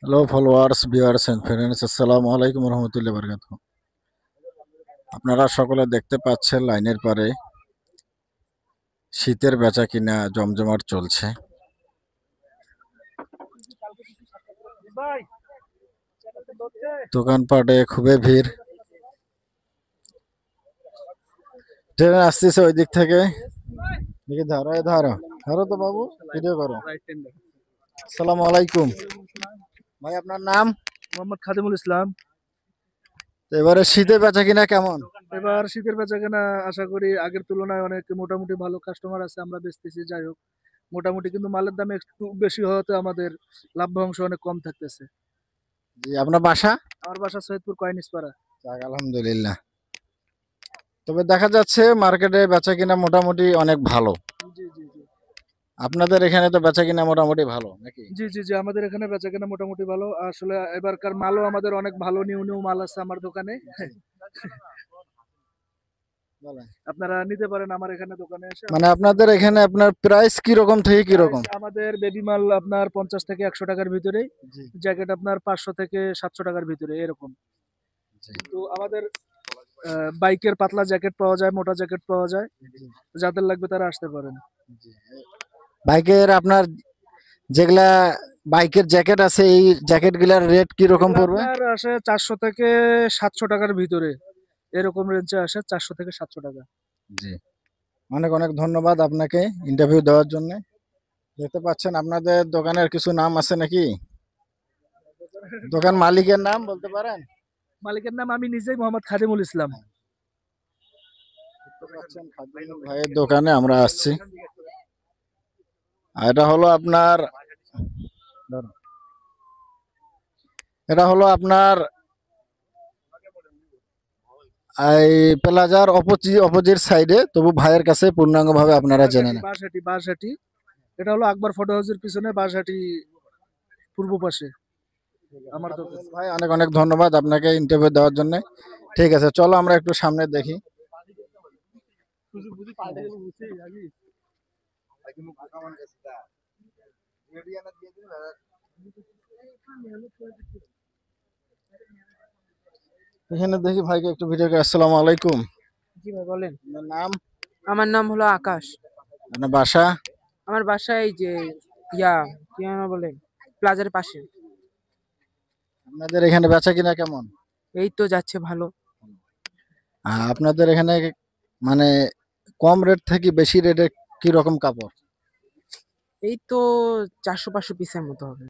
Hello followers viewers and friends, আসসালামু আলাইকুম রহমতুল্লাহ বারকাতুহু। আপনারা সকলে দেখতে পাচ্ছেন লাইনের পারে শীতের বেচা কিনা জমজমাট চলছে। দোকানপাটে খুবই ভিড়। ট্রেন আসতেছে ওই দিক থেকে। দেখি ধরো ধরো ধরো তো বাবু, ভিডিও করো। আসসালামু আলাইকুম ভাই, আপনার নাম? মোহাম্মদ খাদিমুল ইসলাম। তো এবারে শীতে বেচা কিনা কেমন? এবার শীতের বেচাকেনা আশা করি আগের তুলনায় অনেক মোটামুটি ভালো কাস্টমার আছে, আমরা বেচতেছি। যাই হোক, মোটামুটি কিন্তু মালের দাম একটু বেশি হওয়াতে আমাদের লাভ্যাংশ অনেক কম থাকতেছে। জি, আপনার বাসা? আমার বাসা সৈয়দপুর কয়নিসপাড়া। যাক, আলহামদুলিল্লাহ। তবে দেখা যাচ্ছে মার্কেটে বেচা কিনা মোটামুটি অনেক ভালো। জি জি জি। আপনাদের এখানে তো বেচা কিনা মোটামুটি ভালো নাকি? জি জি জি, আমাদের এখানে বেচাকেনা মোটামুটি ভালো। আসলে এবারকার মালও আমাদের অনেক ভালো, নিউ নিউ মাল আছে আমার দোকানে। বলেন। আপনারা নিতে পারেন আমার এখানে দোকানে এসে। মানে আপনাদের এখানে আপনার প্রাইস কি রকম থেকে কি রকম? আমাদের বেবি মাল আপনার 50 থেকে 100 টাকার ভিতরেই, জি জ্যাকেট আপনার 500 থেকে 700 টাকার ভিতরে এরকম। জি তো আমাদের বাইকের পাতলা জ্যাকেট পাওয়া যায়, মোটা জ্যাকেট পাওয়া যায়। জি যাদের লাগবে তারা আসতে পারেন। জি। বাইকের আপনার যেগুলা বাইকের জ্যাকেট আছে, এই জ্যাকেট গুলার রেট কি রকম এগুলো পড়বে? আপনার আসে 400 থেকে 700 টাকার ভিতরে, এরকম রেঞ্জে আসে 400 থেকে 700 টাকা। জি, অনেক অনেক ধন্যবাদ আপনাকে ইন্টারভিউ দেওয়ার জন্য। দেখতে পাচ্ছেন আপনাদের দোকানের কিছু নাম আছে নাকি? দোকান মালিকের নাম বলতে পারেন? মালিকের নাম আমি নিজেই, মোহাম্মদ খাদিমুল ইসলাম। দেখতে পাচ্ছেন খাদিমুল ভাইয়ের দোকানে আমরা আসছি। আর এটা হলো আপনার এই প্লাজার অপোজিট সাইডে, তবু ভাইয়ের কাছে পূর্ণাঙ্গ ভাবে আপনারা জেনে নেন। বাঁশহাটি বাঁশহাটি, এটা হলো আকবর ফটো হাউসের পিছনে বাঁশহাটি পূর্ব পাশে আমার দোকান। ভাই অনেক অনেক ধন্যবাদ আপনাকে ইন্টারভিউ দেওয়ার জন্য। ঠিক আছে, চলো আমরা একটু সামনে দেখি। এখানে দেখি ভাইকে একটু ভিডিও করে। আসসালামু আলাইকুম। জি ভাই বলেন। আপনার নাম? আমার নাম হলো আকাশ। আপনার বাসা? আমার বাসা এই যে ইয়া কি যেন বলে প্লাজার পাশে। আপনাদের এখানে বেচা কিনা কেমন? এই তো যাচ্ছে ভালো। আপনাদের এখানে মানে কম রেট থেকে বেশি রেটে কি রকম কাপড়? এই তো 400-500 পিসের মতো হবে।